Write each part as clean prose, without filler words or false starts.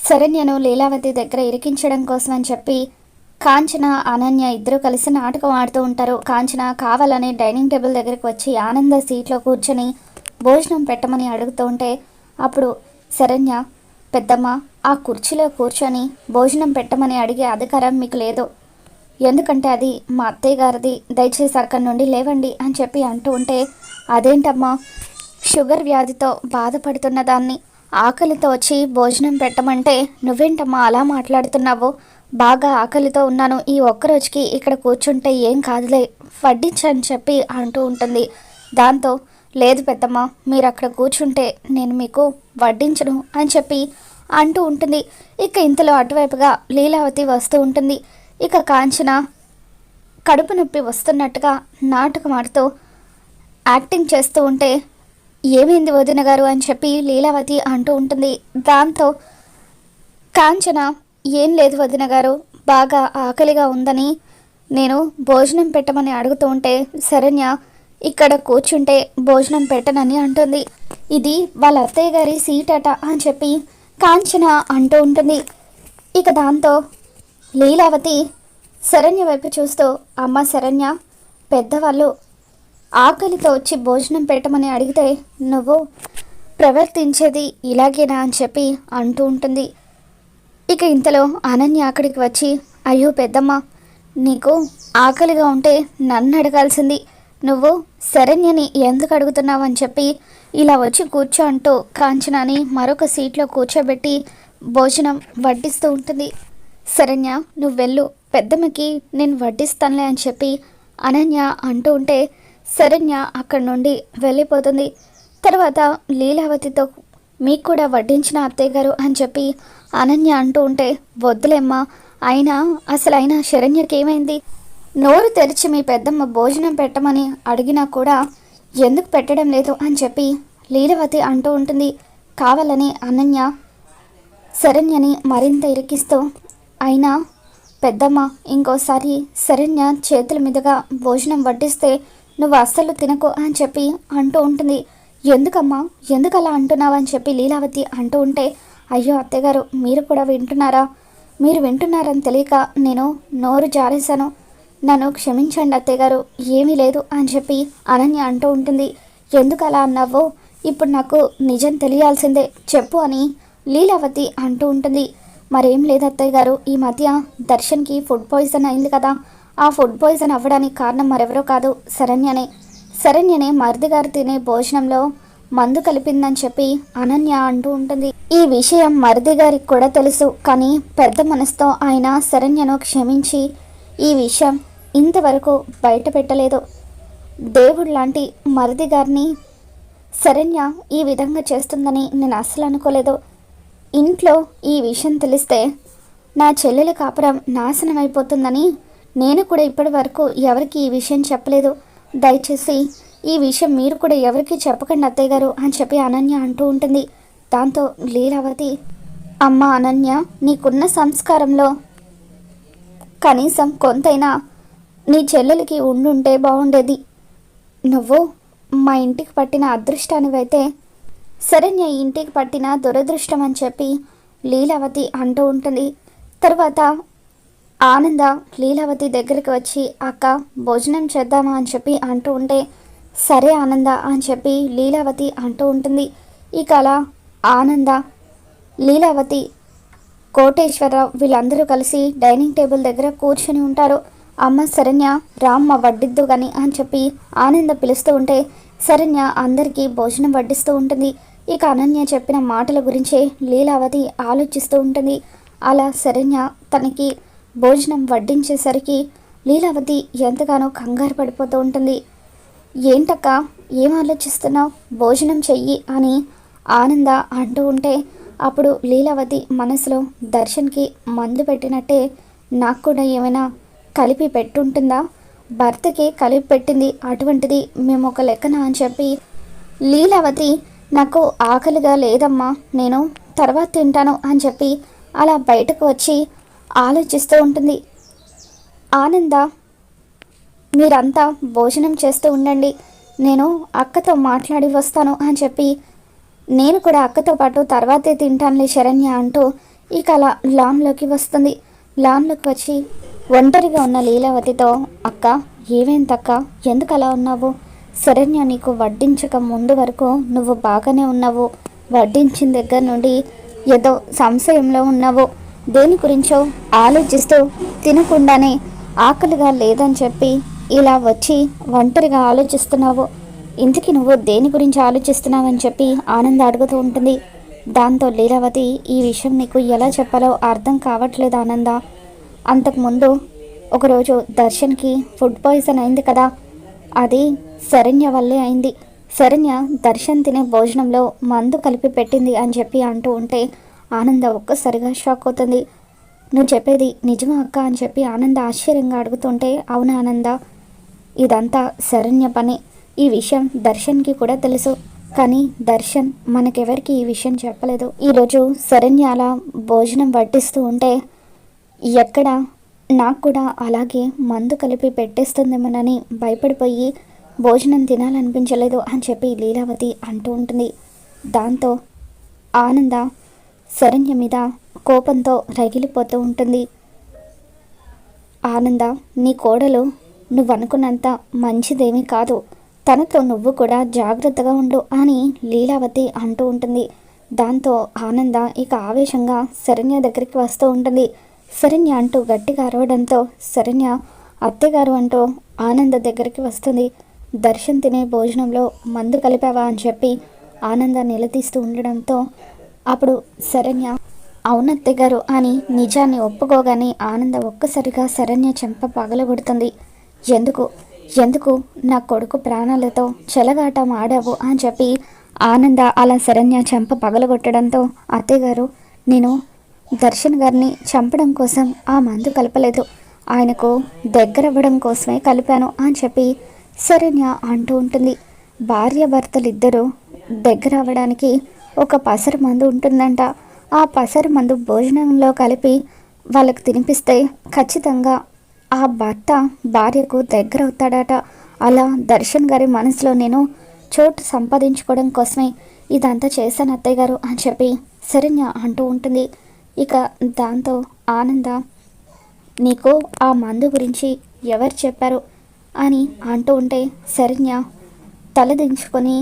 శరణ్యను లీలావతి దగ్గర ఇరికించడం కోసం అని చెప్పి కాంచన అనన్య ఇద్దరు కలిసి నాటకం ఆడుతూ ఉంటారు. కాంచన కావాలని డైనింగ్ టేబుల్ దగ్గరికి వచ్చి ఆనంద సీట్లో కూర్చొని భోజనం పెట్టమని అడుగుతూ ఉంటే అప్పుడు శరణ్య, పెద్దమ్మ, ఆ కుర్చీలో కూర్చొని భోజనం పెట్టమని అడిగే అధికారం మీకు లేదు, ఎందుకంటే అది మా అత్తయ్య గారిది, దయచేసి అక్కడి నుండి లేవండి అని చెప్పి అంటూ ఉంటే, అదేంటమ్మా, షుగర్ వ్యాధితో బాధపడుతున్న దాన్ని ఆకలితో వచ్చి భోజనం పెట్టమంటే నువ్వేంటమ్మా అలా మాట్లాడుతున్నావు, బాగా ఆకలితో ఉన్నాను, ఈ ఒక్కరోజుకి ఇక్కడ కూర్చుంటే ఏం కాదులే, వడ్డించని చెప్పి అంటూ ఉంటుంది. దాంతో లేదు పెద్దమ్మ, మీరు అక్కడ కూర్చుంటే నేను మీకు వడ్డించను అని చెప్పి అంటూ ఉంటుంది. ఇక ఇంతలో అటువైపుగా లీలావతి వస్తూ ఉంటుంది. ఇక కాంచన కడుపు నొప్పి వస్తున్నట్టుగా నాటకం ఆడుతూ యాక్టింగ్ చేస్తూ ఉంటే, ఏమైంది వదిన గారు అని చెప్పి లీలావతి అంటూ ఉంటుంది. దాంతో కాంచన, ఏం లేదు వదిన గారు, బాగా ఆకలిగా ఉందని నేను భోజనం పెట్టమని అడుగుతూ ఉంటే శరణ్య ఇక్కడ కూర్చుంటే భోజనం పెట్టనని అంటుంది. ఇది వాళ్ళ అత్తయ్య గారి సీట్ అట అని చెప్పి కాంచన అంటూ ఉంటుంది. ఇక దాంతో లీలావతి శరణ్య వైపు చూస్తూ, అమ్మ శరణ్య, పెద్దవాళ్ళు ఆకలితో వచ్చి భోజనం పెట్టమని అడిగితే నువ్వు ప్రవర్తించేది ఇలాగేనా అని చెప్పి అంటూ ఉంటుంది. ఇక ఇంతలో అనన్య అక్కడికి వచ్చి, అయ్యో పెద్దమ్మ, నీకు ఆకలిగా ఉంటే నన్ను అడగాల్సింది, నువ్వు శరణ్యని ఎందుకు అడుగుతున్నావు అని చెప్పి ఇలా వచ్చి కూర్చో అంటూ కాంచనాని మరొక సీట్లో కూర్చోబెట్టి భోజనం వడ్డిస్తూ ఉంటుంది. శరణ్య, నువ్వు వెళ్ళు, పెద్దమ్మకి నేను వడ్డిస్తానులే అని చెప్పి అనన్య అంటూ ఉంటే శరణ్య అక్కడి నుండి వెళ్ళిపోతుంది. తర్వాత లీలావతితో, మీకు కూడా వడ్డించిన అత్తయ్య గారు అని చెప్పి అనన్య అంటూ ఉంటే, వద్దులేమ్మా, అయినా శరణ్యకి ఏమైంది, నోరు తెరిచి మీ పెద్దమ్మ భోజనం పెట్టమని అడిగినా కూడా ఎందుకు పెట్టడం లేదు అని చెప్పి లీలావతి అంటూ ఉంటుంది. కావాలని అనన్య శరణ్యని మరింత ఇరికిస్తూ, అయినా పెద్దమ్మ, ఇంకోసారి శరణ్య చేతుల మీదుగా భోజనం వడ్డిస్తే నువ్వు అస్సలు తినకు అని చెప్పి అంటూ ఉంటుంది. ఎందుకమ్మా, ఎందుకు అలా అంటున్నావు అని చెప్పి లీలావతి అంటూ ఉంటే, అయ్యో అత్తయ్యగారు, మీరు కూడా వింటున్నారా, మీరు వింటున్నారని తెలియక నేను నోరు జారేశాను, నన్ను క్షమించండి అత్తయ్యగారు, ఏమీ లేదు అని చెప్పి అనన్య అంటూ ఉంటుంది. ఎందుకు అలా అన్నావో ఇప్పుడు నాకు నిజం తెలియాల్సిందే, చెప్పు అని లీలావతి అంటూ ఉంటుంది. మరేం లేదు అత్తయ్య గారు, ఈ మధ్య దర్శన్కి ఫుడ్ పాయిజన్ అయింది కదా, ఆ ఫుడ్ పాయిజన్ అవ్వడానికి కారణం మరెవరో కాదు, శరణ్యనే మరిది గారు తినే భోజనంలో మందు కలిపిందని చెప్పి అనన్య అంటూ ఉంటుంది. ఈ విషయం మరిది గారికి కూడా తెలుసు, కానీ పెద్ద మనసుతో ఆయన శరణ్యను క్షమించి ఈ విషయం ఇంతవరకు బయట పెట్టలేదు. దేవుడు లాంటి మరిది గారిని శరణ్య ఈ విధంగా చేస్తుందని నేను అస్సలు అనుకోలేదు. ఇంట్లో ఈ విషయం తెలిస్తే నా చెల్లెల కాపురం నాశనం అయిపోతుందని నేను కూడా ఇప్పటి వరకు ఎవరికి ఈ విషయం చెప్పలేదు, దయచేసి ఈ విషయం మీరు కూడా ఎవరికి చెప్పకండి అత్తయ్య గారు అని చెప్పి అనన్య అంటూ ఉంటుంది. దాంతో లీలావతి, అమ్మ అనన్య, నీకున్న సంస్కారంలో కనీసం కొంతైనా నీ చెల్లెలకి ఉండుంటే బాగుండేది, నువ్వు మా ఇంటికి పట్టిన అదృష్టానివైతే శరణ్య ఇంటికి పట్టిన దురదృష్టం అని చెప్పి లీలావతి అంటూ ఉంటుంది. తర్వాత ఆనంద లీలావతి దగ్గరికి వచ్చి, అక్క భోజనం చేద్దామా అని చెప్పి అంటూ ఉంటే, సరే ఆనంద అని చెప్పి లీలావతి అంటూ ఉంటుంది. ఇక అలా ఆనంద, లీలావతి, కోటేశ్వరరావు వీళ్ళందరూ కలిసి డైనింగ్ టేబుల్ దగ్గర కూర్చొని ఉంటారు. అమ్మ శరణ్య, రామ్మ వడ్డిద్దు కానీ అని చెప్పి ఆనంద పిలుస్తూ ఉంటే శరణ్య అందరికీ భోజనం వడ్డిస్తూ ఉంటుంది. ఇక అనన్య చెప్పిన మాటల గురించే లీలావతి ఆలోచిస్తూ ఉంటుంది. అలా శరణ్య తనకి భోజనం వడ్డించేసరికి లీలావతి ఎంతగానో కంగారు పడిపోతూ ఉంటుంది. ఏంటక్క, ఏం ఆలోచిస్తున్నావు, భోజనం చెయ్యి అని ఆనంద అంటూ ఉంటే అప్పుడు లీలావతి మనసులో, దర్శన్కి మందు పెట్టినట్టే నాకు కూడా ఏమైనా కలిపి పెట్టుంటుందా, భర్తకి కలిపి పెట్టింది, అటువంటిది మేము ఒక లెక్కన అని చెప్పి లీలావతి, నాకు ఆకలిగా లేదమ్మా, నేను తర్వాత తింటాను అని చెప్పి అలా బయటకు వచ్చి ఆలోచిస్తూ ఉంటుంది. ఆనంద, మీరంతా భోజనం చేస్తూ ఉండండి, నేను అక్కతో మాట్లాడి వస్తాను అని చెప్పి, నేను కూడా అక్కతో పాటు తర్వాతే తింటానులే శరణ్య అంటూ ఇక అలా లాన్లోకి వస్తుంది. లాన్లోకి వచ్చి ఒంటరిగా ఉన్న లీలావతితో, అక్క ఏమేంతక్క, ఎందుకు అలా ఉన్నావు? శరణ్య నీకు వడ్డించక ముందు వరకు నువ్వు బాగానే ఉన్నావు, వడ్డించిన దగ్గర నుండి ఏదో సంశయంలో ఉన్నావు, దేని గురించో ఆలోచిస్తూ తినకుండానే ఆకలిగా లేదని చెప్పి ఇలా వచ్చి ఒంటరిగా ఆలోచిస్తున్నావు, ఇంతకీ నువ్వు దేని గురించి ఆలోచిస్తున్నావని చెప్పి ఆనంద్ అడుగుతూ ఉంటుంది. దాంతో లీలావతి, ఈ విషయం నీకు ఎలా చెప్పాలో అర్థం కావట్లేదు ఆనంద. అంతకుముందు ఒకరోజు దర్శన్కి ఫుడ్ పాయిజన్ అయింది కదా, అది శరణ్య వల్లే అయింది. శరణ్య దర్శన్ తినే భోజనంలో మందు కలిపి పెట్టింది అని చెప్పి అంటూ ఉంటే ఆనంద ఒక్కసారిగా షాక్ అవుతుంది. నువ్వు చెప్పేది నిజమా అక్క అని చెప్పి ఆనంద ఆశ్చర్యంగా అడుగుతుంటే, అవునా ఆనంద, ఇదంతా శరణ్య పని. ఈ విషయం దర్శన్కి కూడా తెలుసు, కానీ దర్శన్ మనకెవరికి ఈ విషయం చెప్పలేదు. ఈరోజు శరణ్య అలా భోజనం వడ్డిస్తూ ఉంటే ఎక్కడ నాకు కూడా అలాగే మందు కలిపి పెట్టేస్తుందేమోనని భయపడిపోయి భోజనం తినాలనిపించలేదు అని చెప్పి లీలావతి అంటూ ఉంటుంది. దాంతో ఆనంద శరణ్య మీద కోపంతో రగిలిపోతూ ఉంటుంది. ఆనంద, నీ కోడలు నువ్వు అనుకున్నంత మంచిదేమీ కాదు, తనతో నువ్వు కూడా జాగ్రత్తగా ఉండు అని లీలావతి అంటూ ఉంటుంది. దాంతో ఆనంద ఇక ఆవేశంగా శరణ్య దగ్గరికి వస్తూ ఉంటుంది. శరణ్య అంటూ గట్టిగా అరవడంతో శరణ్య అత్తగారు అంటూ ఆనంద దగ్గరికి వస్తుంది. దర్శన్ తినే భోజనంలో మందు కలిపావా అని చెప్పి ఆనంద నిలదీస్తూ ఉండడంతో అప్పుడు శరణ్య అవునత్తగారు అని నిజాన్ని ఒప్పుకోగానే ఆనంద ఒక్కసారిగా శరణ్య చెంప పగలగొడుతుంది. ఎందుకు ఎందుకు నా కొడుకు ప్రాణాలతో చెలగాటం ఆడావు అని చెప్పి ఆనంద అలా శరణ్య చెంప పగలగొట్టడంతో, అత్తయ్యగారు నేను దర్శన్ గారిని చంపడం కోసం ఆ మందు కలపలేదు, ఆయనకు దగ్గరవ్వడం కోసమే కలిపాను అని చెప్పి శరణ్య అంటూ ఉంటుంది. భార్యాభర్తలిద్దరూ దగ్గర అవ్వడానికి ఒక పసరు మందు ఉంటుందంట. ఆ పసరు మందు భోజనంలో కలిపి వాళ్ళకు తినిపిస్తే ఖచ్చితంగా ఆ భర్త భార్యకు దగ్గర అవుతాడట. అలా దర్శన్ గారి మనసులో నేను చోటు సంపాదించుకోవడం కోసమే ఇదంతా చేశాను అత్తయ్య గారు అని చెప్పి శరణ్య అంటూ ఉంటుంది. ఇక దాంతో ఆనంద, నీకు ఆ మందు గురించి ఎవరు చెప్పారు అని అంటూ ఉంటే శరణ్య తలదించుకొని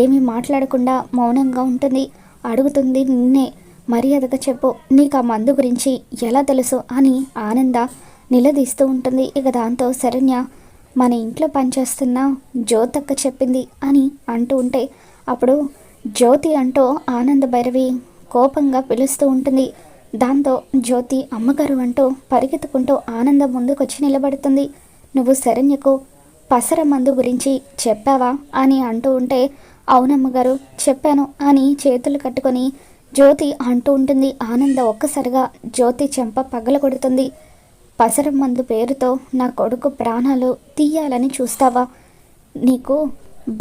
ఏమీ మాట్లాడకుండా మౌనంగా ఉంటుంది. అడుగుతుంది, నిన్నే మర్యాదగా చెప్పు, నీకు ఆ మందు గురించి ఎలా తెలుసు అని ఆనంద నిలదీస్తూ ఉంటుంది. ఇక దాంతో శరణ్య, మన ఇంట్లో పనిచేస్తున్న జ్యోతక్క చెప్పింది అని అంటూ ఉంటే అప్పుడు జ్యోతి అంటూ ఆనంద భైరవి కోపంగా పిలుస్తూ ఉంటుంది. దాంతో జ్యోతి అమ్మగారు అంటూ పరిగెత్తుకుంటూ ఆనందం ముందుకొచ్చి నిలబడుతుంది. నువ్వు శరణ్యకు పసర మందు గురించి చెప్పావా అని అంటూ ఉంటే, అవునమ్మగారు చెప్పాను అని చేతులు కట్టుకొని జ్యోతి అంటూ ఉంటుంది. ఆనంద ఒక్కసారిగా జ్యోతి చెంప పగలగొడుతుంది. పసర మందు పేరుతో నా కొడుకు ప్రాణాలు తీయాలని చూస్తావా? నీకు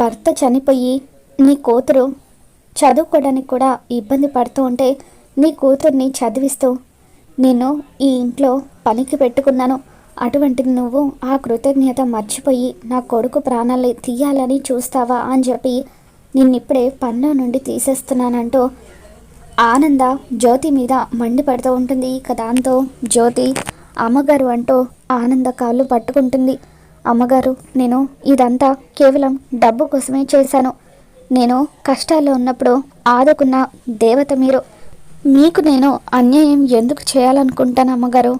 భర్త చనిపోయి నీ కూతురు చదువుకోవడానికి కూడా ఇబ్బంది పడుతూ ఉంటే నీ కూతుర్ని చదివిస్తూ నేను ఈ ఇంట్లో పనికి పెట్టుకున్నాను, అటువంటిది నువ్వు ఆ కృతజ్ఞత మర్చిపోయి నా కొడుకు ప్రాణాలు తీయాలని చూస్తావా అని చెప్పి నిన్నిప్పుడే పన్ను నుండి తీసేస్తున్నానంటూ ఆనంద జ్యోతి మీద మండిపడుతూ ఉంటుంది. ఇక దాంతో జ్యోతి అమ్మగారు అంటూ ఆనంద కాళ్ళు పట్టుకుంటుంది. అమ్మగారు, నేను ఇదంతా కేవలం డబ్బు కోసమే చేశాను, నేను కష్టాల్లో ఉన్నప్పుడు ఆదుకున్న దేవత మీరు, మీకు నేను అన్యాయం ఎందుకు చేయాలనుకుంటాను అమ్మగారు?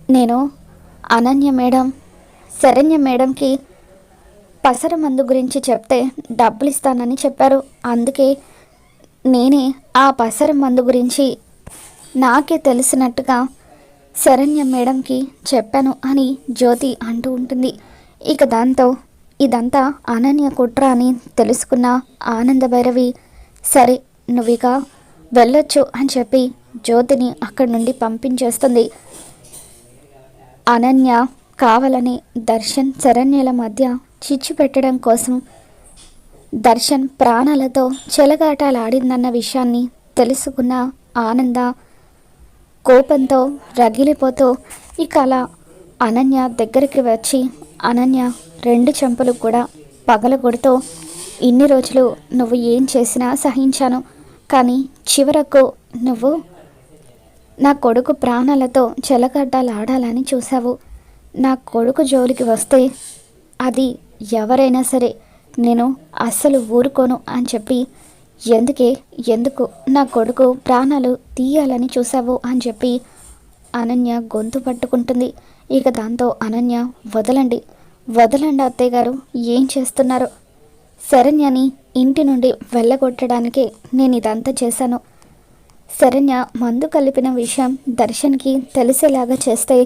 నేను అనన్య మేడం, శరణ్య మేడంకి పసర మందు గురించి చెప్తే డబ్బులు ఇస్తానని చెప్పారు, అందుకే నేనే ఆ పసర మందు గురించి నాకే తెలిసినట్టుగా శరణ్య మేడంకి చెప్పాను అని జ్యోతి అంటూ ఉంటుంది. ఇక దాంతో ఇదంతా అనన్య కుట్ర అని తెలుసుకున్న ఆనంద భైరవి, సరే నువ్విక వెళ్ళొచ్చు అని చెప్పి జ్యోతిని అక్కడి నుండి పంపించేస్తుంది. అనన్య కావాలని దర్శన్ శరణ్యల మధ్య చిచ్చు పెట్టడం కోసం దర్శన్ ప్రాణాలతో చెలగాటాలాడిందన్న విషయాన్ని తెలుసుకున్న ఆనంద కోపంతో రగిలిపోతూ ఇక అలా అనన్య దగ్గరికి వచ్చి అనన్య రెండు చెంపలు కూడా పగలగొడుతూ, ఇన్ని రోజులు నువ్వు ఏం చేసినా సహించాను, కానీ చివరకు నువ్వు నా కొడుకు ప్రాణాలతో చెలకడ్డాలాడాలని చూశావు. నా కొడుకు జోలికి వస్తే అది ఎవరైనా సరే నేను అస్సలు ఊరుకోను అని చెప్పి ఎందుకు నా కొడుకు ప్రాణాలు తీయాలని చూశావు అని చెప్పి అనన్య గొంతు పట్టుకుంటుంది. ఇక దాంతో అనన్య వదలండి అత్తయ్య గారు, ఏం చేస్తున్నారు? శరణ్యని ఇంటి నుండి వెళ్ళగొట్టడానికే నేను ఇదంతా చేశాను. శరణ్య మందు కలిపిన విషయం దర్శన్కి తెలిసేలాగా చేస్తే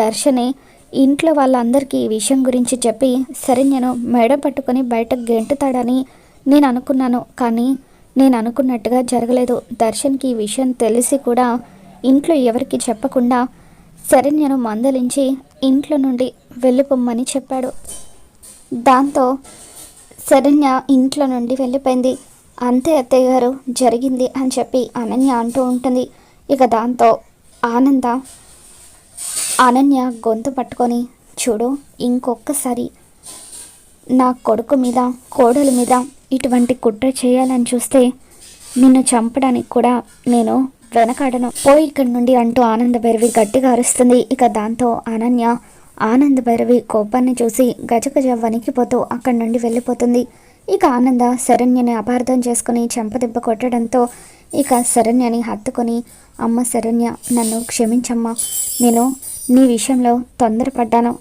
దర్శనే ఇంట్లో వాళ్ళందరికీ ఈ విషయం గురించి చెప్పి శరణ్యను మెడ పట్టుకొని బయటకు గెంటుతాడని నేను అనుకున్నాను. కానీ నేను అనుకున్నట్టుగా జరగలేదు. దర్శన్కి ఈ విషయం తెలిసి కూడా ఇంట్లో ఎవరికి చెప్పకుండా శరణ్యను మందలించి ఇంట్లో నుండి వెళ్ళిపోమ్మని చెప్పాడు. దాంతో శరణ్య ఇంట్లో నుండి వెళ్ళిపోయింది. అంతే అత్తయ్య గారు జరిగింది అని చెప్పి అనన్య అంటూ ఉంటుంది. ఇక దాంతో అనన్య గొంతు పట్టుకొని, చూడు, ఇంకొకసారి నా కొడుకు మీద కోడలి మీద ఇటువంటి కుట్ర చేయాలని చూస్తే నిన్ను చంపడానికి కూడా నేను వెనకాడను, పోయి ఇక్కడి నుండి అంటూ ఆనందభైరవి గట్టిగా అరుస్తుంది. ఇక దాంతో అనన్య ఆనందభైరవి కోపాన్ని చూసి గజగజ వణికిపోతూ అక్కడి నుండి వెళ్ళిపోతుంది. ఇక ఆనంద శరణ్యని అపార్థం చేసుకుని చెంపదెబ్బ కొట్టడంతో ఇక శరణ్యని హత్తుకొని, అమ్మ శరణ్య, నన్ను క్షమించమ్మా, నేను నీ విషయంలో తొందరపడ్డాను.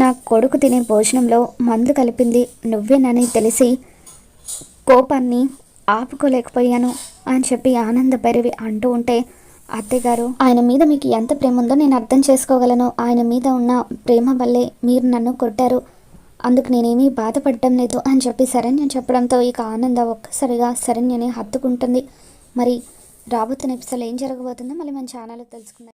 నా కొడుకు తినే భోజనంలో మందు కలిపింది నువ్వేనని తెలిసి కోపాన్ని ఆపుకోలేకపోయాను అని చెప్పి ఆనందభైరవి అంటూ ఉంటే, అత్తయ్యగారు, ఆయన మీద మీకు ఎంత ప్రేమ ఉందో నేను అర్థం చేసుకోగలను. ఆయన మీద ఉన్న ప్రేమ వల్లే మీరు నన్ను కొట్టారు, అందుకు నేనేమీ బాధపడటం లేదు అని చెప్పి శరణ్య చెప్పడంతో ఇక ఆనంద ఒక్కసారిగా శరణ్యని హత్తుకుంటుంది. మరి రాబోతున్న ఎపిసోడ్లో ఏం జరగబోతుందో మళ్ళీ మన ఛానల్లో తెలుసుకుందాం.